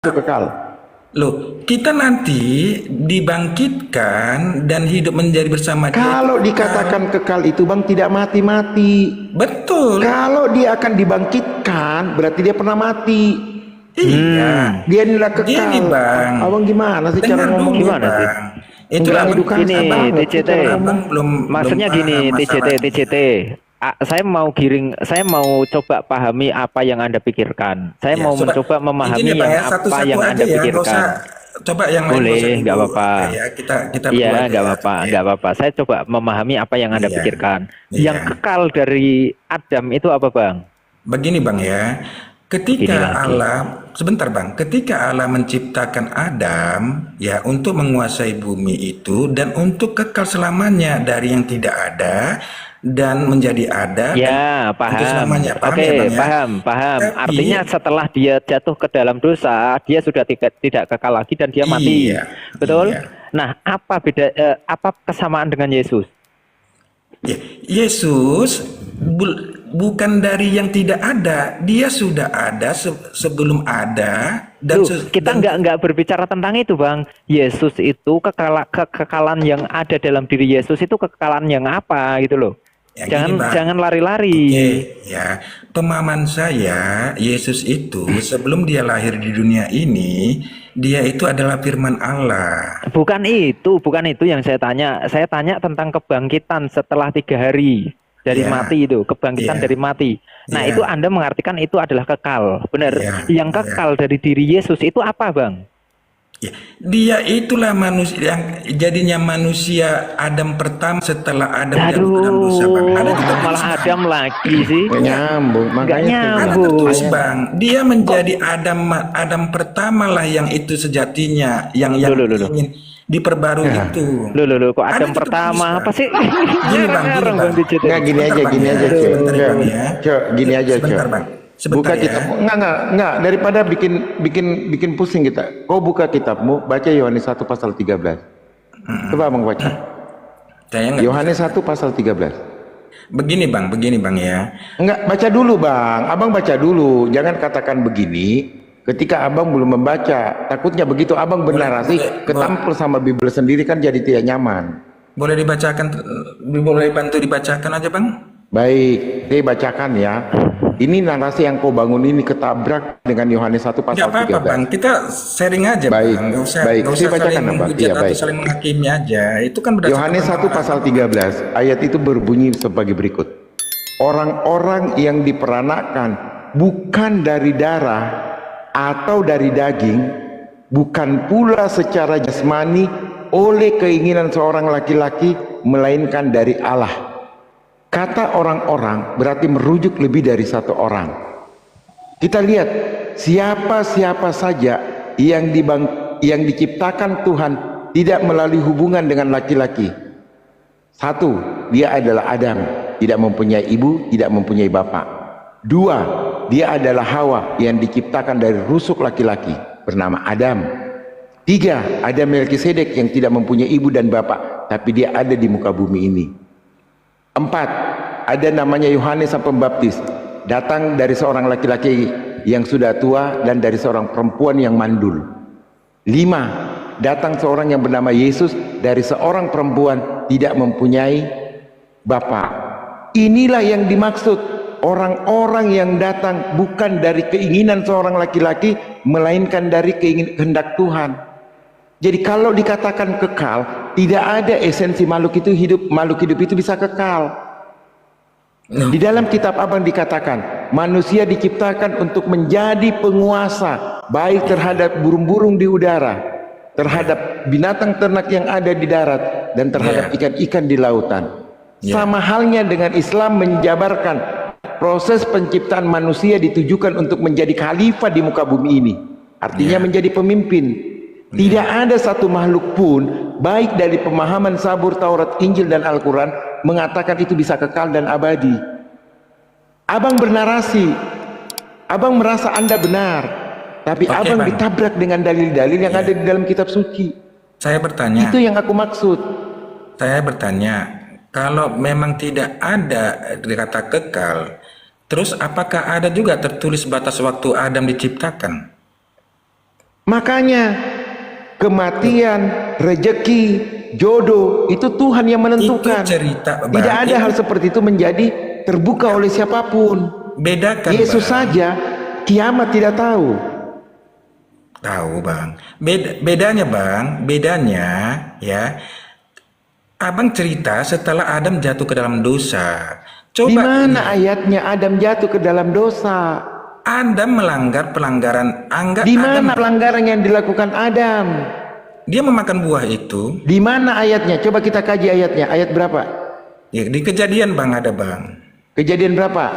itu kekal. Loh, kita nanti dibangkitkan dan hidup menjadi bersama Dia. Kalau dikatakan kekal itu bang tidak mati-mati. Betul. Kalau dia akan dibangkitkan berarti dia pernah mati. Iya. Dia inilah kekal. Gini bang, Abang gimana sih cara dengar ngomong dulu gimana sih? bang. Itulah Enggak edukasi Gini, banget sih TCT. cara ngomong. abang belum Maksudnya paham gini, masalah. TCT. Saya mau saya mau coba pahami apa yang Anda pikirkan. Saya Ya, mau mencoba memahami Izin ya, Bang, ya, apa satu-satu yang aja Anda ya, nggak pikirkan. usah coba yang lain, nggak usah Boleh, nggak dulu. apa-apa. Ya, kita Iya, berdua aja nggak ya. apa-apa, Ya. nggak apa-apa. Saya coba memahami apa yang Anda Iya. pikirkan. Iya. Yang kekal dari Adam itu apa, Bang? Begini bang ya, Begini ketika lagi. Allah, sebentar bang, ketika Allah menciptakan Adam ya untuk menguasai bumi itu dan untuk kekal selamanya dari yang tidak ada dan menjadi ada dan Ya, untuk paham. selamanya. Paham Oke, ya bang ya? paham. Tapi- Artinya setelah dia jatuh ke dalam dosa, dia sudah tidak kekal lagi dan dia mati. Iya, Betul? iya. Nah, apa kesamaan dengan Yesus? Ya, Yesus bukan dari yang tidak ada, dia sudah ada sebelum ada dan Loh, kita nggak berbicara tentang itu, Bang. Yesus itu kekekalan yang ada dalam diri Yesus itu kekekalan yang apa gitu loh. Ya, gini, Bang. Jangan lari-lari. Oke, ya. Pemahaman saya, Yesus itu sebelum dia lahir di dunia ini, dia itu adalah firman Allah. Bukan itu yang saya tanya. Saya tanya tentang kebangkitan setelah 3 hari dari Ya. mati itu, kebangkitan Ya. dari mati. Nah, Ya. itu Anda mengartikan itu adalah kekal, benar? Ya. Yang kekal dari diri Yesus itu apa, Bang? Ya, dia itulah manusia yang jadinya manusia Adam pertama setelah Adam jatuh ke dalam dosa, Bang. Ada juga Malah Adam lagi sih. Nggak nyambung, makanya nyambung. Ada tertulis, Bang. Dia menjadi Adam pertama lah yang itu sejatinya yang Loh. ingin diperbarui itu. Loh, kok Ada Adam itu pertama tertulis, apa sih? Gini, Bang, Ngarang, Bang. DCT. Nggak gini aja, Sebentar, gini Bang, aja, ya. Cok. Sebentar, Cok, Bang, ya. Cok, gini aja, Sebentar, Cok. Bang. Sebentar Buka ya. kitabmu, enggak, daripada bikin pusing kita. Kau buka kitabmu, baca Yohanes 1 pasal 13. Coba abang baca. Saya nggak. Yohanes 1 pasal 13. Begini, Bang ya. Enggak, baca dulu bang. Abang baca dulu. Jangan katakan begini ketika abang belum membaca. Takutnya begitu abang bernarasi, ketampil sama Bible sendiri kan jadi tidak nyaman. Boleh bantu dibacakan aja, Bang? Baik, saya bacakan ya. Ini narasi yang kau bangun ini ketabrak dengan Yohanes 1 pasal Nggak apa-apa, 13. Bang. Kita sharing aja, Baik, Bang. Nggak usah baik. Saya bacakan, saling Bang. menghujat Iya, atau baik. saling menghakimi aja. Itu kan berdasarkan Yohanes 1 pengalaman. pasal 13 ayat itu berbunyi sebagai berikut. Orang-orang yang diperanakan bukan dari darah atau dari daging, bukan pula secara jasmani oleh keinginan seorang laki-laki, melainkan dari Allah. Kata orang-orang berarti merujuk lebih dari satu orang. Kita lihat siapa-siapa saja yang diciptakan Tuhan tidak melalui hubungan dengan laki-laki. Satu, dia adalah Adam, tidak mempunyai ibu, tidak mempunyai bapak. Dua, dia adalah Hawa yang diciptakan dari rusuk laki-laki bernama Adam. Tiga, ada Melkisedek yang tidak mempunyai ibu dan bapak, tapi dia ada di muka bumi ini. Empat, ada namanya Yohanes Sang Pembaptis, datang dari seorang laki-laki yang sudah tua dan dari seorang perempuan yang mandul. Lima, datang seorang yang bernama Yesus dari seorang perempuan tidak mempunyai bapak. Inilah yang dimaksud orang-orang yang datang bukan dari keinginan seorang laki-laki, melainkan dari kehendak Tuhan. Jadi kalau dikatakan kekal, tidak ada esensi makhluk hidup itu bisa kekal. Di dalam kitab Abang dikatakan, manusia diciptakan untuk menjadi penguasa, baik terhadap burung-burung di udara, terhadap binatang ternak yang ada di darat, dan terhadap ikan-ikan di lautan. Sama halnya dengan Islam menjabarkan proses penciptaan manusia ditujukan untuk menjadi khalifah di muka bumi ini. Artinya menjadi pemimpin. Tidak ada satu makhluk pun, baik dari pemahaman Zabur, Taurat, Injil, dan Al-Quran, mengatakan itu bisa kekal dan abadi. Abang bernarasi, abang merasa Anda benar, tapi abang Bang. ditabrak dengan dalil-dalil yang ada di dalam kitab suci. Saya bertanya. Itu yang aku maksud. Saya bertanya, kalau memang tidak ada kata kekal, terus apakah ada juga tertulis batas waktu Adam diciptakan? Makanya kematian, rejeki, jodoh itu Tuhan yang menentukan. Itu cerita, Bang. Tidak ada hal seperti itu menjadi terbuka oleh siapapun. Bedakan, Yesus Bang. saja kiamat tidak tahu. Tahu, Bang. Bedanya, Bang, bedanya ya. Abang cerita setelah Adam jatuh ke dalam dosa. Di Coba mana ayatnya Adam jatuh ke dalam dosa? Adam melanggar pelanggaran Di mana pelanggaran yang dilakukan Adam? Dia memakan buah itu. Di mana ayatnya? Coba kita kaji ayatnya. Ayat berapa? Ya, di Kejadian, Bang, ada, Bang. Kejadian berapa?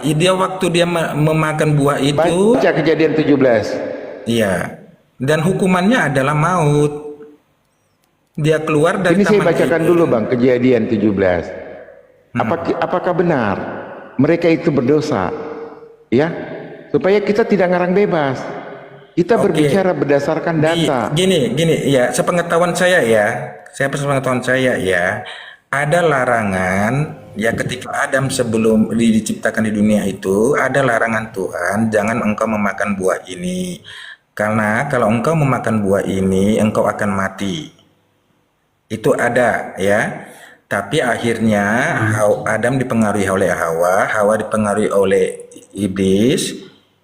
Dia waktu dia memakan buah itu, Baca Kejadian 17. iya. Dan hukumannya adalah maut. Dia keluar dari Ini saya taman bacakan itu. dulu, Bang, Kejadian 17. Apakah benar mereka itu berdosa? Ya, supaya kita tidak ngarang bebas. Kita Oke. berbicara berdasarkan data. Gini, ya, sepengetahuan saya ya, ada larangan ya ketika Adam sebelum diciptakan di dunia itu, ada larangan Tuhan, jangan engkau memakan buah ini. Karena kalau engkau memakan buah ini, engkau akan mati. Itu ada ya. Tapi akhirnya Adam dipengaruhi oleh Hawa, Hawa dipengaruhi oleh iblis,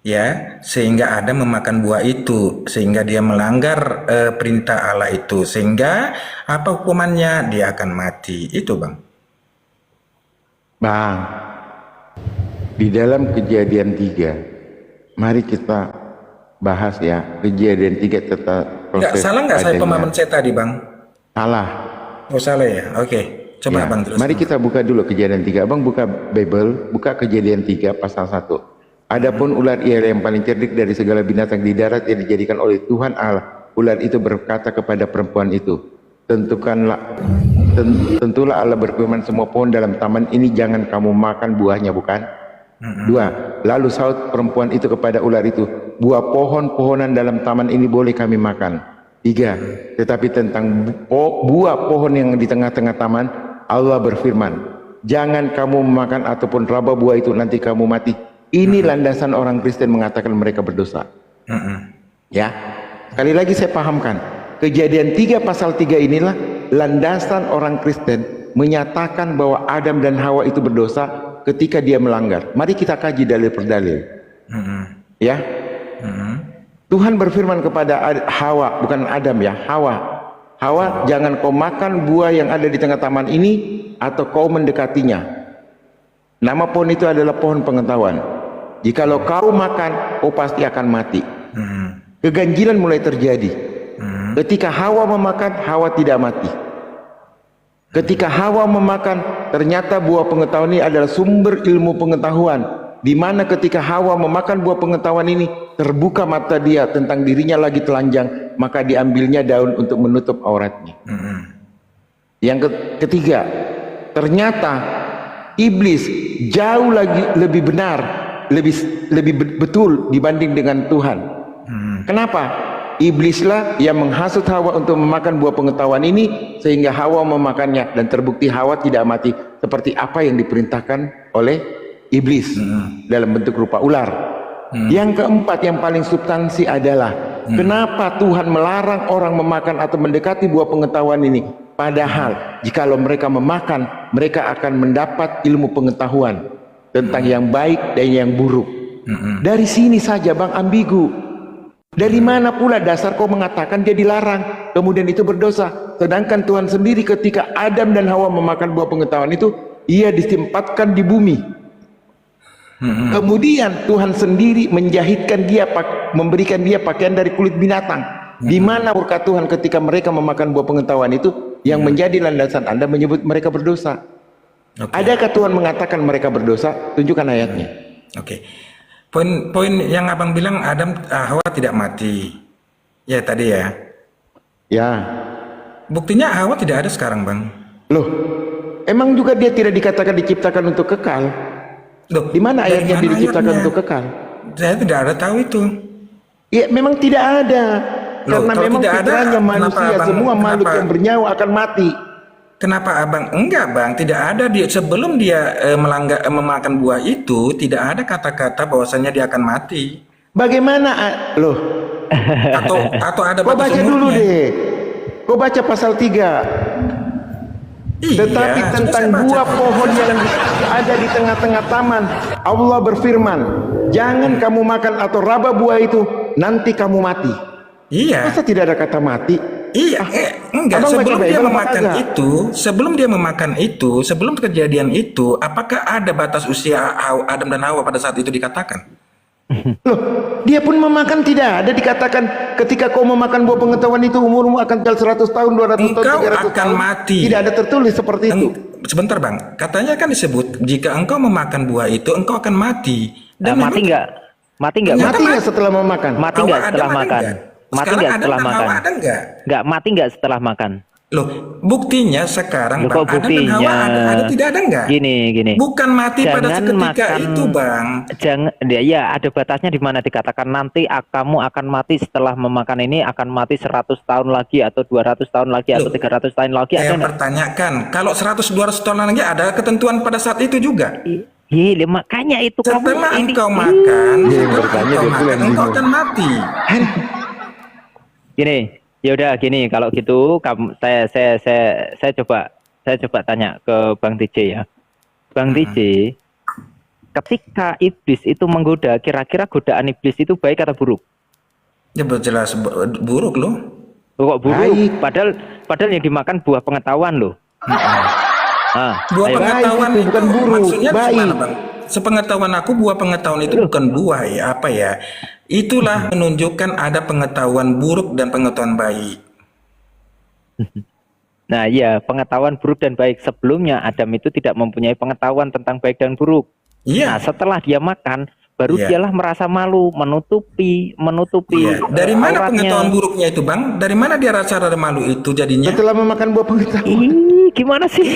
ya, sehingga Adam memakan buah itu, sehingga dia melanggar perintah Allah itu, sehingga apa hukumannya? Dia akan mati. Itu, Bang. Bang, di dalam Kejadian 3, mari kita bahas ya, Kejadian 3 tentang proses Salah nggak saya adanya. pemahaman saya tadi, Bang? Salah. Oh, salah ya? Oke. Coba, Ya, Bang, terus. mari kita buka dulu Kejadian 3. Abang buka Bible, buka Kejadian 3 pasal 1. Adapun ular ialah yang paling cerdik dari segala binatang di darat yang dijadikan oleh Tuhan Allah. Ular itu berkata kepada perempuan itu, tentulah Allah berfirman, semua pohon dalam taman ini jangan kamu makan buahnya, bukan? 2. Lalu saut perempuan itu kepada ular itu, buah pohon-pohonan dalam taman ini boleh kami makan. 3. Tetapi tentang buah pohon yang di tengah-tengah taman, Allah berfirman, jangan kamu memakan ataupun raba buah itu, nanti kamu mati. Ini landasan orang Kristen mengatakan mereka berdosa. Ya, sekali lagi saya pahamkan, Kejadian 3 pasal 3 inilah landasan orang Kristen menyatakan bahwa Adam dan Hawa itu berdosa ketika dia melanggar. Mari kita kaji dalil per dalil. Ya, Tuhan berfirman kepada Hawa, bukan Adam ya, Hawa. Hawa, jangan kau makan buah yang ada di tengah taman ini atau kau mendekatinya. Nama pohon itu adalah pohon pengetahuan. Jikalau kau makan, kau pasti akan mati. Keganjilan mulai terjadi. Ketika Hawa memakan, Hawa tidak mati. Ketika Hawa memakan, ternyata buah pengetahuan ini adalah sumber ilmu pengetahuan. Di mana ketika Hawa memakan buah pengetahuan ini, terbuka mata dia tentang dirinya lagi telanjang, maka diambilnya daun untuk menutup auratnya. Yang ketiga, ternyata iblis jauh lagi lebih benar, lebih betul dibanding dengan Tuhan. Kenapa? Iblislah yang menghasut Hawa untuk memakan buah pengetahuan ini, sehingga Hawa memakannya dan terbukti Hawa tidak mati seperti apa yang diperintahkan oleh iblis dalam bentuk rupa ular. Yang keempat, yang paling substansi adalah kenapa Tuhan melarang orang memakan atau mendekati buah pengetahuan ini, padahal jikalau mereka memakan, mereka akan mendapat ilmu pengetahuan tentang yang baik dan yang buruk. Dari sini saja, Bang, ambigu. Dari mana pula dasar kau mengatakan dia dilarang, kemudian itu berdosa, sedangkan Tuhan sendiri ketika Adam dan Hawa memakan buah pengetahuan itu, ia ditempatkan di bumi. Kemudian Tuhan sendiri menjahitkan dia, memberikan dia pakaian dari kulit binatang. Di mana murka Tuhan ketika mereka memakan buah pengetahuan itu, yang menjadi landasan Anda menyebut mereka berdosa? Adakah Tuhan mengatakan mereka berdosa? Tunjukkan ayatnya. Poin yang abang bilang Hawa tidak mati. Ya tadi ya. Ya. Buktinya Hawa tidak ada sekarang, Bang. Loh, emang juga dia tidak dikatakan diciptakan untuk kekal? Loh, di mana ayatnya dia diciptakan untuk kekal? Saya tidak ada tahu itu. Ya, memang tidak ada. Loh, karena memang fitrahnya manusia, semua makhluk yang bernyawa akan mati. Kenapa abang? Enggak, Bang, tidak ada dia sebelum dia memakan buah itu tidak ada kata-kata bahwasanya dia akan mati. Bagaimana? Loh, Atau ada Kau batas baca dulu umurnya? deh. Kau baca pasal 3. Iya, Tetapi sudah tentang saya baca. buah pohon yang ada di tengah-tengah taman, Allah berfirman, jangan kamu makan atau raba buah itu, nanti kamu mati. Iya. Masa tidak ada kata mati? Iya, enggak. Abang baca Sebelum dia Bible apa memakan kagak? itu, sebelum kejadian itu, apakah ada batas usia Adam dan Hawa pada saat itu dikatakan? Loh, dia pun memakan, tidak ada dikatakan ketika kau memakan buah pengetahuan itu umurmu akan tinggal 100 tahun, 200 tahun, Engkau 300 akan tahun. mati. Tidak ada tertulis seperti itu. Sebentar bang, katanya kan disebut jika engkau memakan buah itu, engkau akan mati. Nah, memang- mati nggak? Mati nggak? Ternyata Mati nggak setelah memakan? Mati Hawa nggak Adam setelah ada makan? enggak? Mati Sekarang nggak Adam setelah dan makan? Hawa ada enggak? Nggak mati nggak setelah makan? Loh, buktinya sekarang Loh, bang, kok Adam dan Hawa buktinya? ada tidak ada enggak? Gini. Bukan mati pada Jangan seketika makan, itu bang. Jangan, ya ada batasnya di mana dikatakan nanti kamu akan mati setelah memakan ini, akan mati 100 tahun lagi atau 200 tahun lagi atau Loh, 300 tahun lagi, ada Saya nggak? pertanyakan, kalau 100-200 tahun lagi ada ketentuan pada saat itu juga. Iya, makanya itu Setelah kamu engkau makan, Iya, setelah bertanya engkau dia makan, pulang engkau bingung. akan mati. Gini, ya udah gini, kalau gitu kamu saya coba tanya ke Bang TJ ya. Bang TJ, ketika iblis itu menggoda, kira-kira godaan iblis itu baik atau buruk? Ya jelas buruk loh. Kok buruk? Baik. Padahal yang dimakan buah pengetahuan loh. Ah, Buah ayo. pengetahuan Baik, itu itu bukan buruk, maksudnya baik. gimana bang? Sepengetahuan aku buah pengetahuan itu bukan buah ya, apa ya? Itulah menunjukkan ada pengetahuan buruk dan pengetahuan baik. Nah, iya, pengetahuan buruk dan baik. Sebelumnya Adam itu tidak mempunyai pengetahuan tentang baik dan buruk. Nah, Iya. setelah dia makan, baru Iya. dialah merasa malu, menutupi Iya. Dari mana auratnya. pengetahuan buruknya itu bang? Dari mana dia rasa malu itu jadinya? Setelah memakan buah pengetahuan. Ih, gimana sih?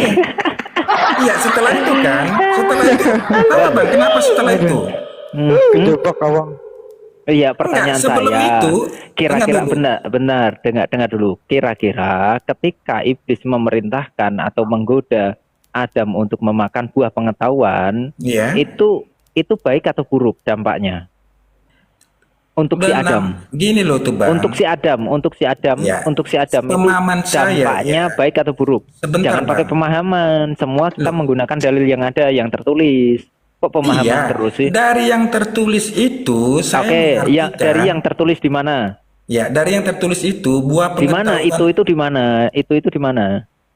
Iya setelah itu kan. Setelah itu. Tahu bang kenapa setelah itu? Coba kawan. Iya, pertanyaan Enggak, sebelum saya. itu, Kira-kira dengar benar, dengar dulu. Kira-kira ketika iblis memerintahkan atau menggoda Adam untuk memakan buah pengetahuan, Iya. itu baik atau buruk dampaknya? Untuk si Adam. Gini loh tuh bang. Untuk si Adam, Ya. untuk si Adam itu Pemahaman saya, dampaknya ya. baik atau buruk? Sebentar, Jangan pakai Bang. pemahaman. Semua kita menggunakan dalil yang ada, yang tertulis. Kok pemahaman Iya. terus sih? Dari yang tertulis itu saya Oke, ya, mengartikan- dari yang tertulis di mana? Ya, dari yang tertulis itu buah Di mana? pengetahuan. Itu di mana? Itu di mana?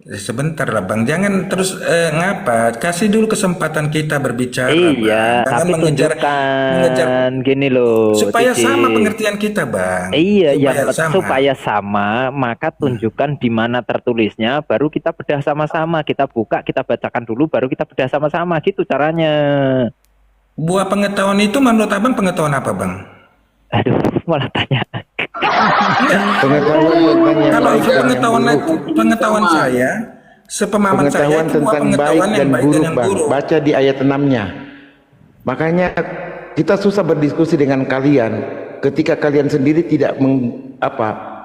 Sebentar lah bang, jangan terus ngapa? Kasih dulu kesempatan kita berbicara. Iya, Bang. Jangan tapi tunjukkan gini loh. supaya Cici. sama pengertian kita bang. Iya, supaya supaya sama, maka tunjukkan di mana tertulisnya, baru kita bedah sama-sama. Kita buka, kita bacakan dulu, baru kita bedah sama-sama. Gitu caranya. Buah pengetahuan itu menurut abang pengetahuan apa bang? Aduh, malah tanya. Pengetahuan tentang yang Kalau baik itu dan yang pengetahuan buruk. saya, sepemahaman saya Pengetahuan itu buah tentang pengetahuan baik yang dan baik buruk dan yang bang. buruk. Baca di ayat 6-nya. Makanya kita susah berdiskusi dengan kalian ketika kalian sendiri tidak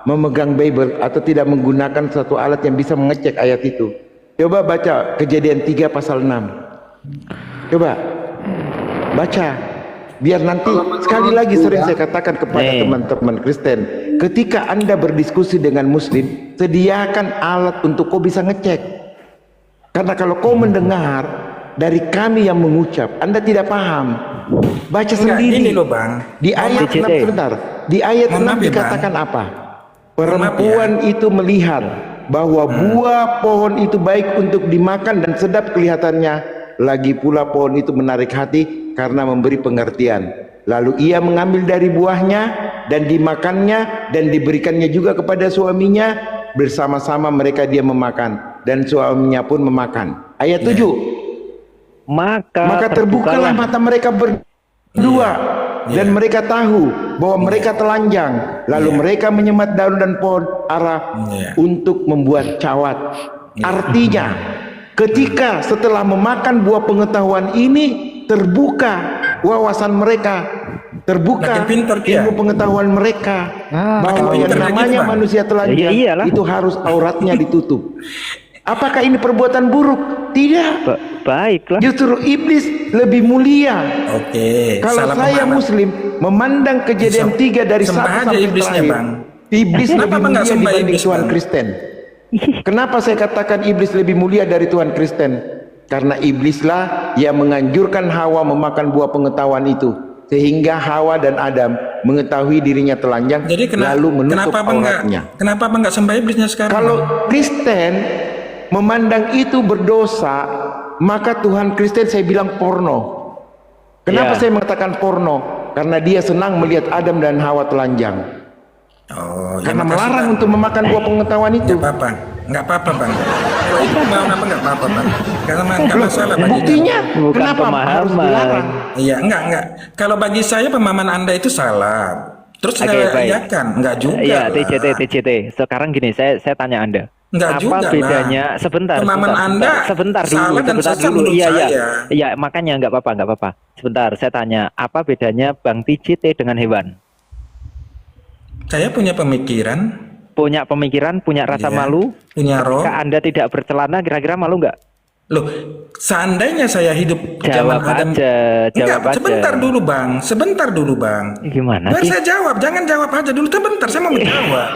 memegang Bible atau tidak menggunakan satu alat yang bisa mengecek ayat itu. Coba baca Kejadian 3 pasal 6. Coba baca. Biar nanti sekali lagi sering saya katakan kepada teman-teman Kristen, ketika Anda berdiskusi dengan Muslim, sediakan alat untuk kau bisa ngecek. Karena kalau kau mendengar dari kami yang mengucap, Anda tidak paham. Baca sendiri. Ini loh bang. Di ayat 6 sebentar. Di ayat 6 dikatakan apa? Perempuan itu melihat bahwa buah pohon itu baik untuk dimakan dan sedap kelihatannya. Lagi pula pohon itu menarik hati karena memberi pengertian. Lalu ia mengambil dari buahnya dan dimakannya dan diberikannya juga kepada suaminya. Bersama-sama mereka dia memakan dan suaminya pun memakan. Ayat 7. Maka terbukalah mata mereka berdua dan mereka tahu bahwa mereka telanjang. Lalu mereka menyemat daun dan pohon ara untuk membuat cawat. Artinya ketika setelah memakan buah pengetahuan ini terbuka wawasan mereka, terbuka Makin pintar dia. ilmu pengetahuan mereka bahwa makin yang pintar namanya gitu, Bang. manusia telanjang Ya, iyalah. itu harus auratnya ditutup. Apakah ini perbuatan buruk? Tidak. baik lah. Justru iblis lebih mulia. Oke, Kalau salah saya pemahaman. Muslim memandang kejadian 3 dari 1 Sembah aja sampai iblisnya, terakhir, Bang. iblis Kenapa lebih Bang nggak mulia sembah dibanding iblis, Tuhan Bang? Kristen. Kenapa saya katakan iblis lebih mulia dari Tuhan Kristen? Karena iblislah yang menganjurkan Hawa memakan buah pengetahuan itu, sehingga Hawa dan Adam mengetahui dirinya telanjang, Jadi lalu menutup kenapa Bang auratnya. kenapa Bang nggak sembah iblisnya sekarang? Kalau Bang? Kristen memandang itu berdosa, maka Tuhan Kristen saya bilang porno. Kenapa Ya. saya mengatakan porno? Karena dia senang melihat Adam dan Hawa telanjang. Oh, ya Karena makasih, melarang Bang. untuk memakan buah pengetahuan itu. Nggak apa-apa Bang. Kalau itu pemahaman apa nggak apa-apa Bang. Karena nggak masalah baginya. Buktinya, Bukan kenapa harus pemahaman. dilarang? Iya, enggak. Kalau bagi saya pemahaman Anda itu salah. Terus Oke, saya baik. iyakan, enggak juga. Iya, lah. TJT. Sekarang gini, saya tanya Anda. Enggak Apa juga lah. bedanya? Sebentar. Pemahaman Anda sebentar salah dulu. dan Sebentar sesat dulu. menurut Iya. saya. Iya, makanya nggak apa-apa. Sebentar, saya tanya. Apa bedanya Bang TJT dengan hewan? Saya punya pemikiran, Punya pemikiran, punya rasa Iya. malu. punya roh. Ketika Anda tidak bercelana, kira-kira malu nggak? Loh, seandainya saya hidup zaman Jawab Adam. aja, Enggak, jawab aja. sebentar dulu Bang. Gimana Biar sih? saya jawab, jangan jawab aja dulu. Sebentar, saya mau menjawab.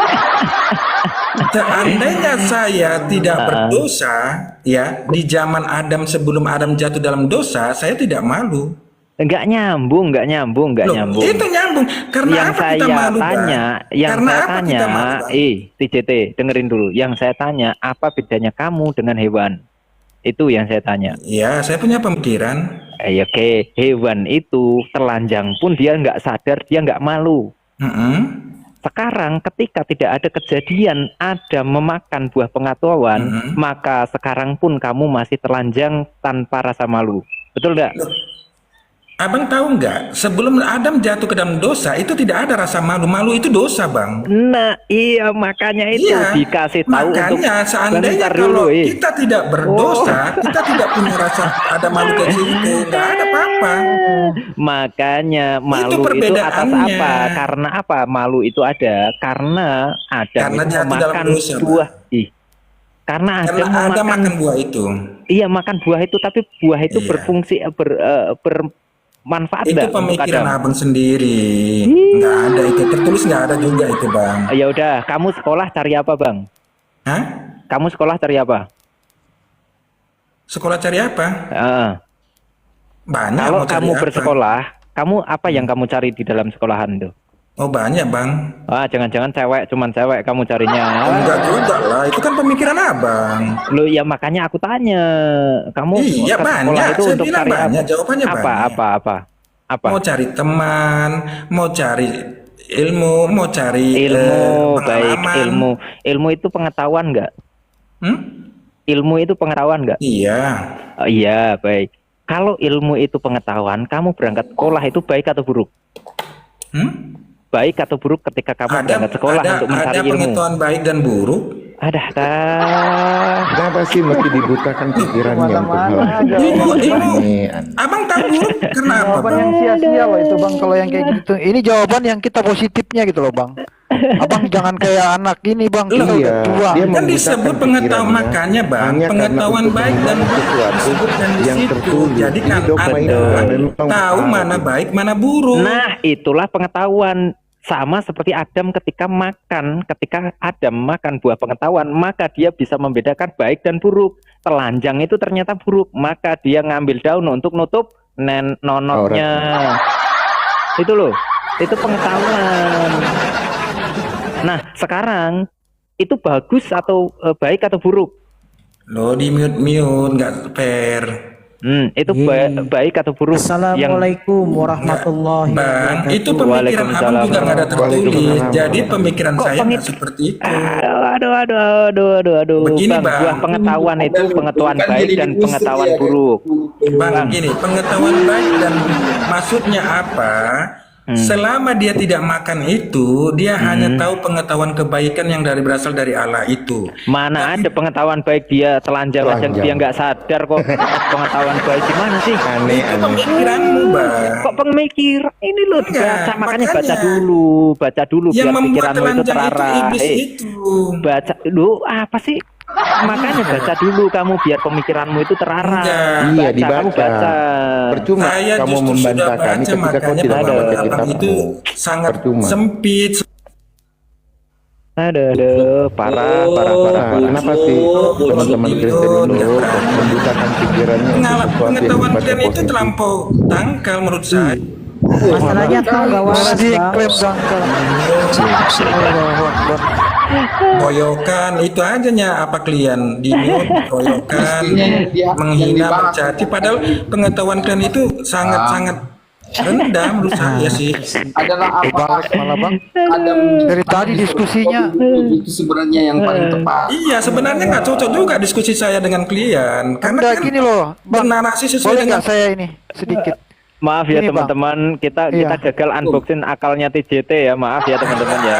Seandainya saya tidak berdosa, ya di zaman Adam sebelum Adam jatuh dalam dosa, saya tidak malu. Nggak nyambung. Loh, itu nyambung. Karena Yang apa kita saya malu, Bang? tanya, Karena apa kita malu, Bang? TJT, dengerin dulu. Yang saya tanya, apa bedanya kamu dengan hewan? Itu yang saya tanya. Ya, saya punya pemikiran. Oke, hewan itu telanjang pun dia nggak sadar, dia nggak malu. Mm-mm. Sekarang ketika tidak ada kejadian ada memakan buah pengetahuan, maka sekarang pun kamu masih telanjang tanpa rasa malu. Betul nggak? Loh, Abang tahu nggak? Sebelum Adam jatuh ke dalam dosa, itu tidak ada rasa malu. Malu itu dosa, Bang. Nah, iya makanya itu Iya, dikasih tahu makanya untuk seandainya bentar kalau dulu, kita tidak berdosa, kita tidak punya rasa ada malu ke situ, nggak ada apa-apa. Makanya malu itu, perbedaannya. atas apa? Karena apa? Malu itu ada karena Adam Karena itu jatuh dalam memakan dosa, Bang. buah. Karena Adam Karena Adam memakan, makan buah itu. iya makan buah itu, tapi buah itu Iya. berfungsi bermanfaat Itu nggak untuk pemikiran Adam? abang sendiri. Nggak ada itu, tertulis nggak ada juga itu, Bang. Ya udah, kamu sekolah cari apa, Bang? Hah? Kamu sekolah cari apa? Sekolah cari apa? Heeh. Banyak. Kalau mau cari kamu apa? bersekolah, kamu apa yang kamu cari di dalam sekolahan tuh? Oh banyak, Bang. Ah, jangan-jangan cewek, cuman cewek kamu carinya. Enggak juga lah, itu kan pemikiran abang. Lo ya makanya aku tanya, kamu Iya, ke sekolah banyak. itu Saya untuk bilang cari banyak, apa? jawabannya banyak. Apa? Mau cari teman, mau cari ilmu, mau cari Ilmu, baik pengalaman. ilmu itu pengetahuan nggak? Hmm? Ilmu itu pengetahuan nggak? Iya. Oh, iya, baik. Kalau ilmu itu pengetahuan, kamu berangkat sekolah itu baik atau buruk? Hmm? Baik atau buruk ketika kamu berangkat sekolah untuk mencari ada ilmu? pengetahuan baik dan buruk. Dah. Kenapa sih mesti dibutakan pikirannya untuk hal Ilmu. ini? Abang tahu buruk kenapa, Jawaban Bang? yang sia-sia loh itu bang, kalau yang kayak gitu. Ini jawaban yang kita positifnya gitu loh bang. Abang jangan kayak anak ini bang, kita Iya, udah tua. dia Kan membutakan disebut pengetahuan, pikirannya makanya, Bang, hanya karena pengetahuan untuk baik dan memahami buruk sesuatu disebutkan di yang situ. tertulis. Jadi kan dogma itu Anda memang tahu benar. mana baik, mana buruk. Nah, itulah pengetahuan. Sama seperti Adam ketika Adam makan buah pengetahuan, maka dia bisa membedakan baik dan buruk. Telanjang itu ternyata buruk, maka dia ngambil daun untuk nutup nonotnya. Itu loh, itu pengetahuan. Nah, sekarang itu bagus atau baik atau buruk? Loh, di mute nggak fair. Itu baik atau buruk? Assalamualaikum warahmatullahi Bang, wabarakatuh. itu pemikiran abang juga nggak ada tertulis. Waalaikumsalam. Jadi pemikiran Kok saya nggak seperti itu. Aduh. Begini, Bang, Bang. buah pengetahuan itu pengetahuan Bukan baik jadi dan industri pengetahuan ya, buruk. Bang, gini, pengetahuan baik dan maksudnya apa? Selama dia tidak makan itu, dia hanya tahu pengetahuan kebaikan yang berasal dari Allah itu. Mana ada pengetahuan baik dia telanjang aja Telanjang. dia nggak sadar kok. Pengetahuan baik gimana sih? Aneh, Itu pemikiranmu, Bang. Kok pemikir ini loh Enggak, baca, makanya baca makanya. dulu Yang biar membuat pikiranmu itu telanjang itu terarah. iblis itu. Baca lu apa sih? Makanya baca dulu kamu biar pemikiranmu itu terarah. Enggak. Iya, Baca, kamu dibaca. baca. Percuma Saya kamu justru sudah membantah kami baca, ketika kau makanya tidak bahwa membaca abang itu kitabmu. sangat Percuma. sempit. Aduh, parah, parah, parah, Nah, parah. kenapa sih teman-teman Kristen itu membutakan pikirannya untuk sesuatu yang Pengetahuan sifatnya kalian itu positif? terlampau dangkal menurut saya. Masalahnya kau nggak Malah waras, Bang. diklaim dangkal. Allahu Akbar. Koyokan itu aja nya apa klien di koyokan Mestinya dia yang menghina dibahas. mencaci padahal pengetahuan kalian itu sangat-sangat rendah menurut saya sih. Adalah apa? Balik malah bang. Ada Dari tadi diskusinya. itu sebenarnya yang paling tepat. Iya sebenarnya nggak cocok juga diskusi saya dengan klien karena Anda kan gini loh, bang. bernarasi sesuai Boleh dengan nggak saya ini sedikit? Maaf ya Ini, Bang. teman-teman, kita Iya. gagal unboxing akalnya TJT ya. Maaf ya teman-teman ya.